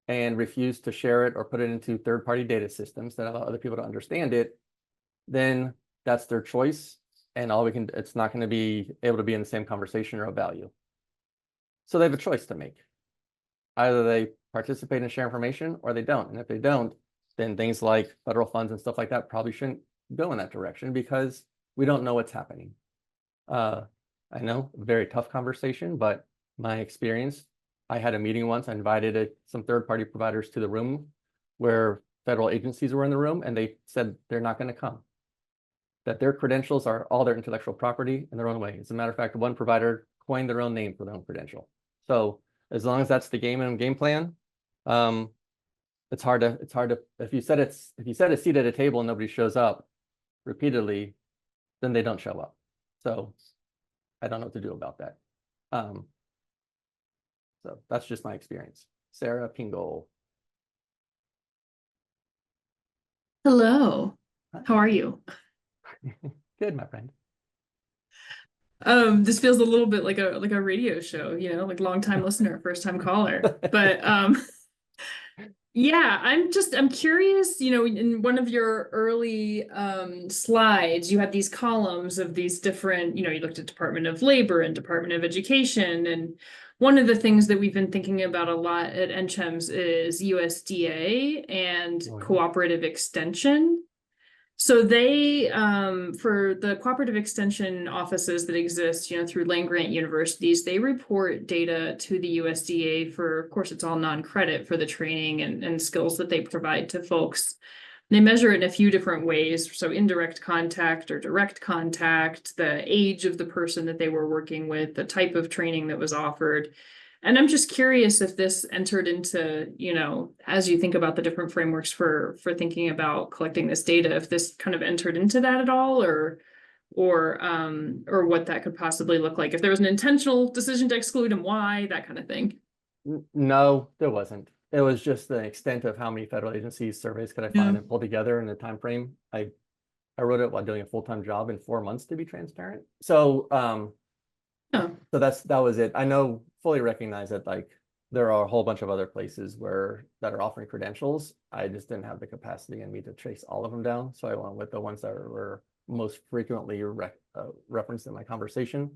and refuse to share it or put it into third-party data systems that allow other people to understand it, then that's their choice. And it's not going to be able to be in the same conversation or of value. So they have a choice to make. Either they participate and share information or they don't. And if they don't, then things like federal funds and stuff like that probably shouldn't go in that direction because we don't know what's happening. I know, very tough conversation, but my experience, I had a meeting once, I invited some third-party providers to the room where federal agencies were in the room, and they said they're not going to come. That their credentials are all their intellectual property in their own way. As a matter of fact, one provider coined their own name for their own credential. So as long as that's the game plan, it's hard to if you set a seat at a table and nobody shows up repeatedly, then they don't show up. So I don't know what to do about that. So that's just my experience. Sarah Pingle.
Hello, how are you?
Good, my friend.
This feels a little bit like a radio show, like long time listener, first time caller. But yeah, I'm curious, in one of your early slides, you had these columns of these different, you looked at Department of Labor and Department of Education. And one of the things that we've been thinking about a lot at NCHEMS is USDA and cooperative extension. So they, for the cooperative extension offices that exist, through land-grant universities, they report data to the USDA for, of course, it's all non-credit for the training and skills that they provide to folks. They measure it in a few different ways. So indirect contact or direct contact, the age of the person that they were working with, the type of training that was offered. And I'm just curious if this entered into, as you think about the different frameworks for thinking about collecting this data, if this kind of entered into that at all, or what that could possibly look like, if there was an intentional decision to exclude and why, that kind of thing.
No, there wasn't. It was just the extent of how many federal agencies surveys could I find and pull together in the time frame. I wrote it while doing a full-time job in 4 months, to be transparent. So so that was it. I know, fully recognize that there are a whole bunch of other places that are offering credentials. I just didn't have the capacity in me to trace all of them down. So I went with the ones that were most frequently referenced in my conversation.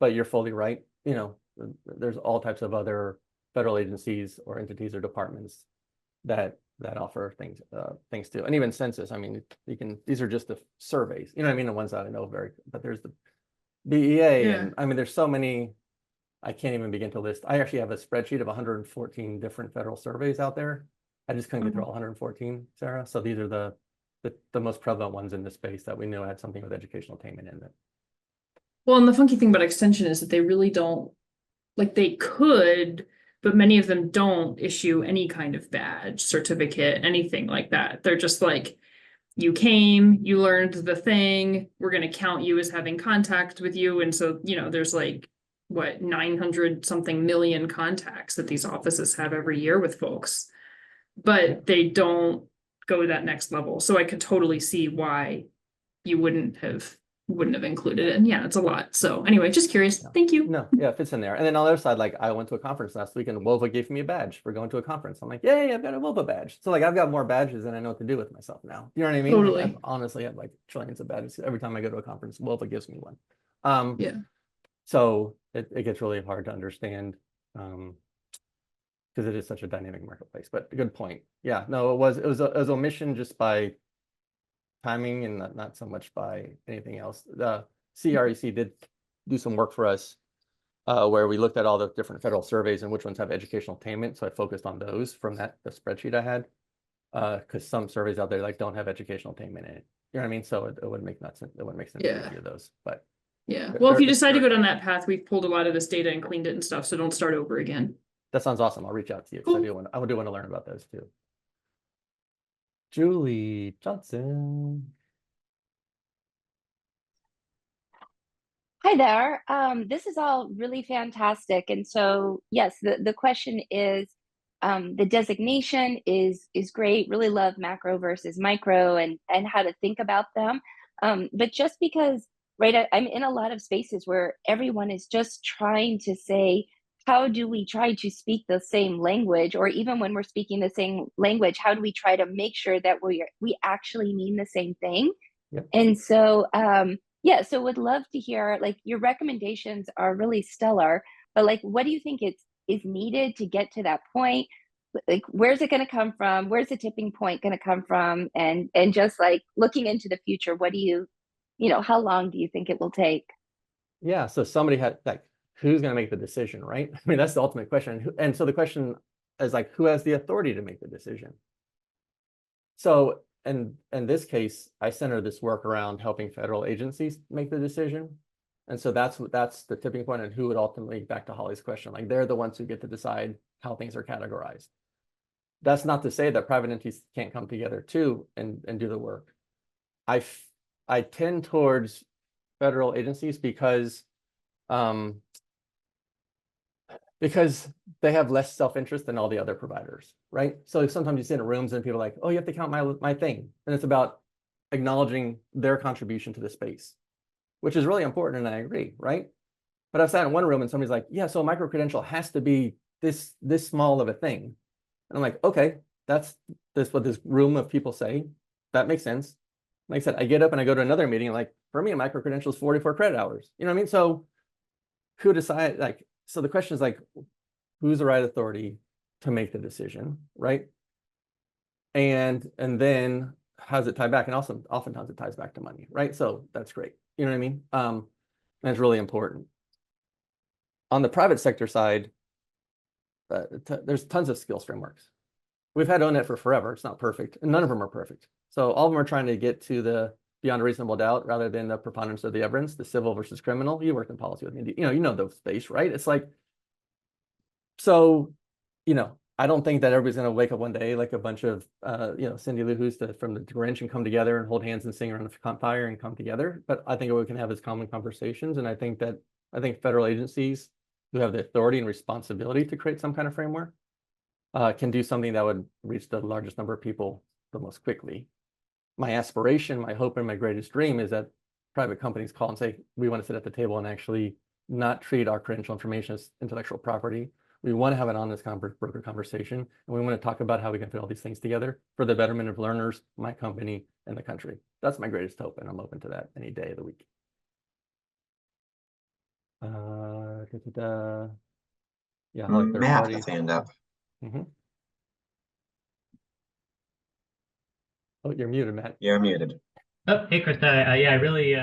But you're fully right. There's all types of other federal agencies or entities or departments that offer things too. And even census, I mean, these are just the surveys, you know what I mean? The ones that I know but there's the BEA, and I mean, there's so many, I can't even begin to list. I actually have a spreadsheet of 114 different federal surveys out there. I just couldn't get through all 114, Sarah. So these are the most prevalent ones in this space that we know had something with educational attainment in it.
Well, and the funky thing about extension is that they really don't, they could, but many of them don't issue any kind of badge, certificate, anything like that. They're just you came, you learned the thing, we're going to count you as having contact with you. And so, there's 900 something million contacts that these offices have every year with folks, but they don't go that next level. So I could totally see why you wouldn't have included it. And yeah, it's a lot. So anyway, just curious. Thank you.
No, yeah, it fits in there. And then on the other side, I went to a conference last week and WOVA gave me a badge for going to a conference. I'm like, yay, I've got a WOVA badge. So I've got more badges than I know what to do with myself now. You know what I mean?
Totally.
I honestly have trillions of badges. Every time I go to a conference, WOVA gives me one.
Yeah.
So it gets really hard to understand because it is such a dynamic marketplace. But good point. Yeah, no, it was omission just by timing and not so much by anything else. The CREC did do some work for us where we looked at all the different federal surveys and which ones have educational attainment. So I focused on those from the spreadsheet I had. Because some surveys out there like don't have educational attainment in it. You know what I mean? So it wouldn't make sense. It wouldn't make sense to
Yeah.
review those. But
Yeah,
They're-
well, if you
they're-
decide to
they're-
go down that path, we've pulled a lot of this data and cleaned it and stuff, so don't start over again.
that sounds awesome. I'll reach out to you. 'Cause
Cool.
I do want to learn about those too. Julie Johnson.
Hi there. This is all really fantastic. And so, yes, the question is, the designation is great. Really love macro versus micro and how to think about them. But just because, right, I'm in a lot of spaces where everyone is just trying to say, how do we try to speak the same language? Or even when we're speaking the same language, how do we try to make sure that we actually mean the same thing?
Yep.
And so, yeah, so would love to hear, like, your recommendations are really stellar, but like, what do you think is needed to get to that point? Like, where's it going to come from? Where's the tipping point going to come from? And just like looking into the future, what do you know, how long do you think it will take?
Yeah. So somebody had like, who's going to make the decision, right? I mean, that's the ultimate question. And so the question is like, who has the authority to make the decision? So in this case, I center this work around helping federal agencies make the decision. And so that's the tipping point, and who would ultimately, back to Holly's question, like they're the ones who get to decide how things are categorized. That's not to say that private entities can't come together too and do the work. I tend towards federal agencies because they have less self-interest than all the other providers, right? So sometimes you sit in rooms and people are like, oh, you have to count my thing. And it's about acknowledging their contribution to the space, which is really important, and I agree, right? But I've sat in one room and somebody's like, yeah, so a micro-credential has to be this small of a thing. And I'm like, okay, that's what this room of people say. That makes sense. Like I said, I get up and I go to another meeting, like, for me, a micro-credential is 44 credit hours. You know what I mean? So who decide, like, so the question is like, who's the right authority to make the decision, right? And then how does it tie back? And also oftentimes it ties back to money, right? So that's great. You know what I mean? That's really important. On the private sector side, there's tons of skills frameworks. We've had ONET for forever. It's not perfect, and none of them are perfect. So all of them are trying to get to the beyond a reasonable doubt rather than the preponderance of the evidence, the civil versus criminal. You worked in policy with me, you know the space, right? It's like, so, I don't think that everybody's going to wake up one day like a bunch of, Cindy Lou Who's from the Grinch and come together and hold hands and sing around the campfire and come together. But I think what we can have is common conversations. And I think federal agencies who have the authority and responsibility to create some kind of framework can do something that would reach the largest number of people the most quickly. My aspiration, my hope, and my greatest dream is that private companies call and say, we want to sit at the table and actually not treat our credential information as intellectual property. We want to have an honest broker conversation, and we want to talk about how we can fit all these things together for the betterment of learners, my company, and the country. That's my greatest hope, and I'm open to that any day of the week. Yeah, like third
Matt
party.
has hand up.
Oh, you're muted, Matt.
You're muted.
Oh, hey, Chris. Yeah, I really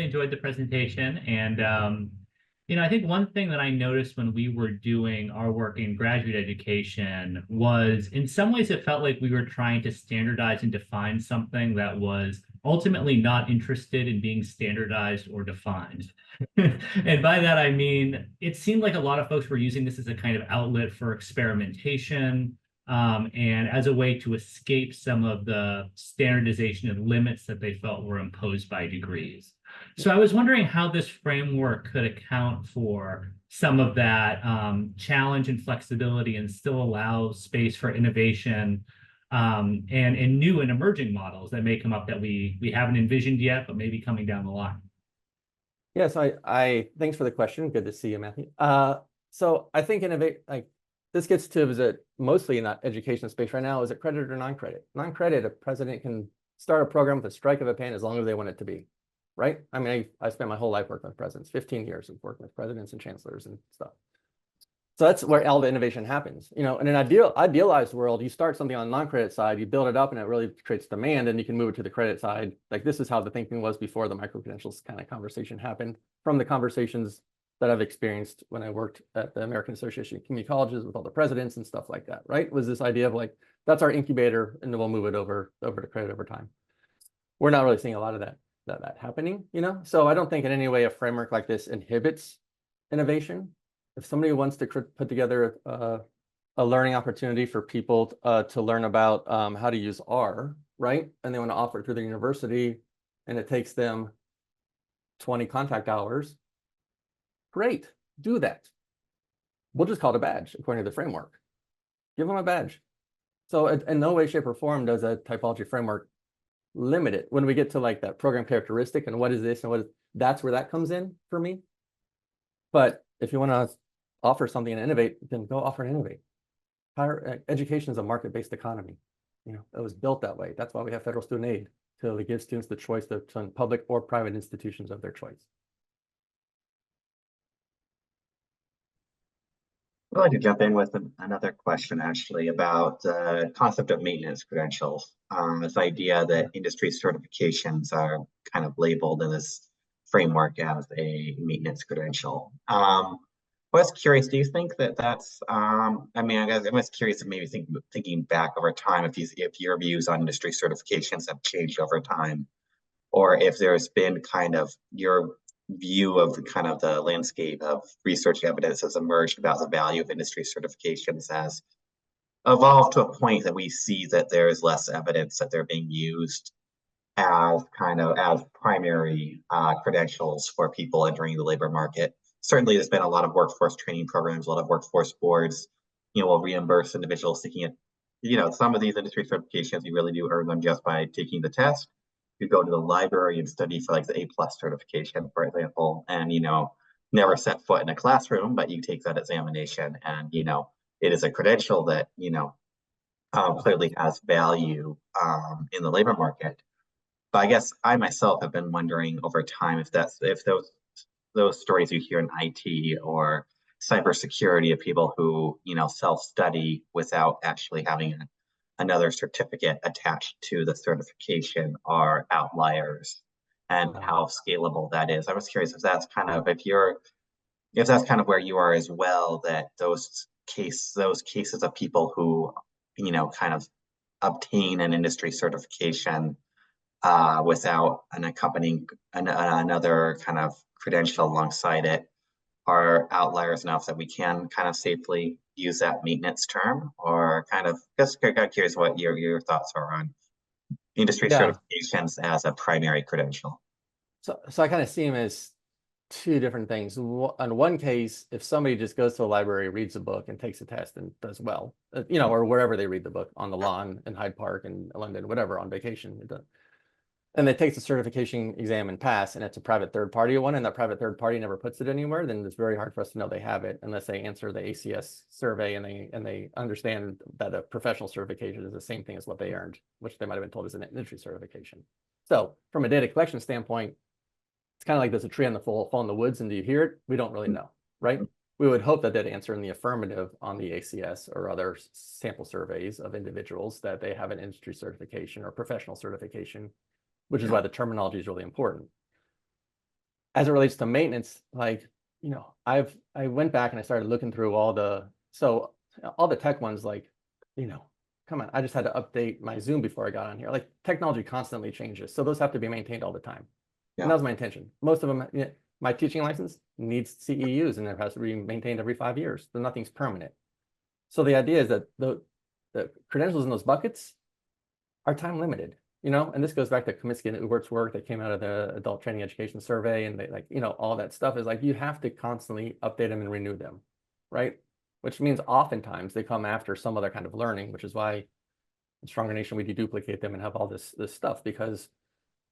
enjoyed the presentation, and I think one thing that I noticed when we were doing our work in graduate education was, in some ways, it felt like we were trying to standardize and define something that was ultimately not interested in being standardized or defined. And by that, I mean, it seemed like a lot of folks were using this as a kind of outlet for experimentation, and as a way to escape some of the standardization and limits that they felt were imposed by degrees. So I was wondering how this framework could account for some of that challenge and flexibility and still allow space for innovation and new and emerging models that may come up that we haven't envisioned yet, but maybe coming down the line.
Yes, I thanks for the question. Good to see you, Matthew. So I think this gets to, is it mostly in that education space right now, is it credit or non-credit? Non-credit, a president can start a program with a strike of a pen as long as they want it to be, right? I mean, I spent my whole life working with presidents, 15 years of working with presidents and chancellors and stuff. So that's where all the innovation happens. In an idealized world, you start something on the non-credit side, you build it up and it really creates demand, and you can move it to the credit side. Like, this is how the thinking was before the micro-credentials kind of conversation happened, from the conversations that I've experienced when I worked at the American Association of Community Colleges with all the presidents and stuff like that, right? Was this idea of like, that's our incubator and then we'll move it over to credit over time. We're not really seeing a lot of that happening, you know? So I don't think in any way a framework like this inhibits innovation. If somebody wants to put together a learning opportunity for people to learn about how to use R, right? And they want to offer it through their university and it takes them 20 contact hours, great, do that. We'll just call it a badge according to the framework. Give them a badge. So in no way, shape, or form does a typology framework limit it. When we get to like that program characteristic and what is this and what is, that's where that comes in for me. But if you want to offer something and innovate, then go offer and innovate. Higher education is a market-based economy. You know, it was built that way. That's why we have federal student aid, to give students the choice to attend public or private institutions of their choice.
I'd like to jump in with another question, actually, about the concept of maintenance credentials. This idea that industry certifications are kind of labeled in this framework as a maintenance credential. I was curious, do you think that that's, I mean, I guess I was curious if maybe thinking back over time, if your views on industry certifications have changed over time, or if there's been kind of your view of the kind of the landscape of research evidence has emerged about the value of industry certifications has evolved to a point that we see that there is less evidence that they're being used as kind of as primary credentials for people entering the labor market. Certainly, there's been a lot of workforce training programs, a lot of workforce boards, you know, will reimburse individuals seeking it. You know, some of these industry certifications, you really do earn them just by taking the test. You go to the library and study for like the A+ certification, for example, and, you know, never set foot in a classroom, but you take that examination and, you know, it is a credential that, you know, clearly has value in the labor market. But I guess I myself have been wondering over time if those stories you hear in IT or cybersecurity of people who, you know, self-study without actually having another certificate attached to the certification are outliers, and how scalable that is. I was curious if that's kind of if that's kind of where you are as well, that those cases of people who, you know, kind of obtain an industry certification without an accompanying another kind of credential alongside it are outliers enough that we can kind of safely use that maintenance term, or kind of just got curious what your thoughts are on industry certifications as a primary credential.
So I kind of see them as two different things. On one case, if somebody just goes to a library, reads a book and takes a test and does well, you know, or wherever they read the book, on the lawn in Hyde Park in London, whatever, on vacation, and they take the certification exam and pass, and it's a private third party one, and that private third party never puts it anywhere, then it's very hard for us to know they have it unless they answer the ACS survey and they understand that a professional certification is the same thing as what they earned, which they might have been told is an industry certification. So from a data collection standpoint, it's kind of like there's a tree on the fall in the woods, and do you hear it? We don't really know, right? We would hope that they'd answer in the affirmative on the ACS or other sample surveys of individuals that they have an industry certification or professional certification, which is why the terminology is really important. As it relates to maintenance, like, you know, I went back and I started looking through all the tech ones, like, you know, come on, I just had to update my Zoom before I got on here. Like, technology constantly changes, so those have to be maintained all the time. And that was my intention. Most of them, you know, my teaching license needs CEUs and it has to be maintained every 5 years, so nothing's permanent. So the idea is that the credentials in those buckets are time limited. You know, and this goes back to Comiskey and Ubert's work that came out of the Adult Training Education Survey, and they, like, you know, all that stuff is like, you have to constantly update them and renew them, right? Which means oftentimes they come after some other kind of learning, which is why in Stronger Nation we deduplicate them and have all this stuff, because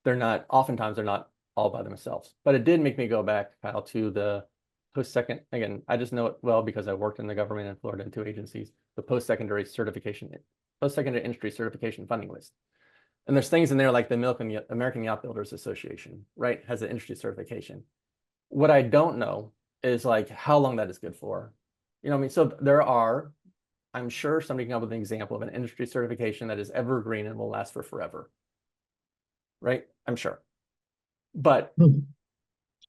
oftentimes they're not all by themselves. But it did make me go back, Kyle, to the post-second, again, I just know it well because I worked in the government in Florida in 2 agencies, the post-secondary industry certification funding list. And there's things in there like the American Yacht Builders Association, right, has an industry certification. What I don't know is like how long that is good for. You know what I mean? So I'm sure somebody can come up with an example of an industry certification that is evergreen and will last for forever. Right? I'm sure. But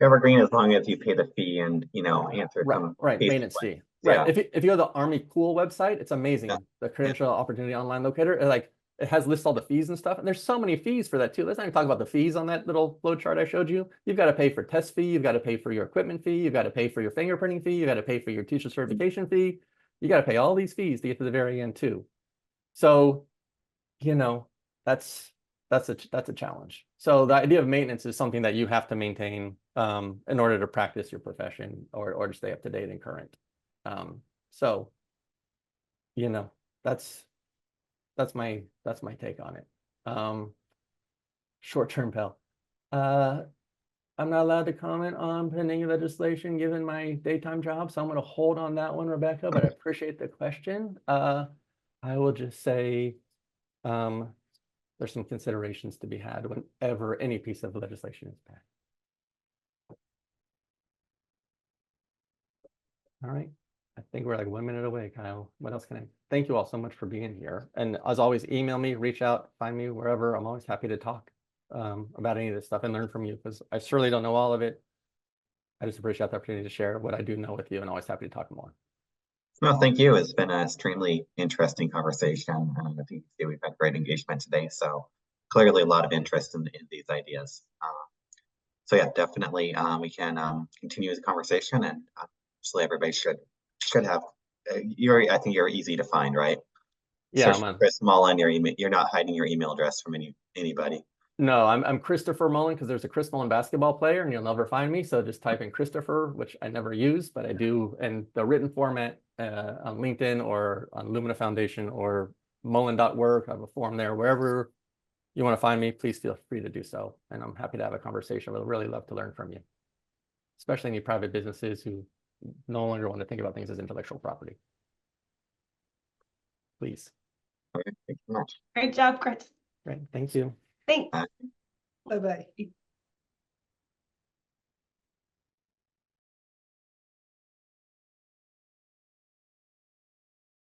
evergreen as long as you pay the fee and, you know, answer
Right,
some
right,
basic
maintenance
questions.
fee. Right.
Yeah.
If you go to the Army Cool website, it's amazing.
Yeah.
The Credential Opportunity Online Locator, it has lists all the fees and stuff, and there's so many fees for that too. Let's not even talk about the fees on that little flow chart I showed you. You've got to pay for test fee, you've got to pay for your equipment fee, you've got to pay for your fingerprinting fee, you got to pay for your teacher certification fee. You got to pay all these fees to get to the very end too. So, you know, that's a challenge. So the idea of maintenance is something that you have to maintain in order to practice your profession or to stay up to date and current. So, you know, that's my take on it. Short-term Pell. I'm not allowed to comment on pending legislation given my daytime job, so I'm going to hold on that one, Rebecca, but I appreciate the question. I will just say there's some considerations to be had whenever any piece of legislation is passed. All right. I think we're like 1 minute away, Kyle. What else can I? Thank you all so much for being here. And as always, email me, reach out, find me wherever. I'm always happy to talk about any of this stuff and learn from you because I surely don't know all of it. I just appreciate the opportunity to share what I do know with you and always happy to talk more.
No, thank you. It's been an extremely interesting conversation. I think we've had great engagement today. So clearly a lot of interest in these ideas. So yeah, definitely we can continue the conversation and actually everybody should have, I think you're easy to find, right?
Yeah,
Search for Chris Mullin, your email, you're not hiding your email address from anybody.
No, I'm Christopher Mullin because there's a Chris Mullin basketball player and you'll never find me. So just type in Christopher, which I never use, but I do in the written format on LinkedIn or on Lumina Foundation or Mullin.work. I have a form there. Wherever you want to find me, please feel free to do so. And I'm happy to have a conversation. I would really love to learn from you, especially any private businesses who no longer want to think about things as intellectual property. Please.
Okay, thank you so much.
Great job, Chris.
Great. Thank you.
Thanks.
Bye-bye.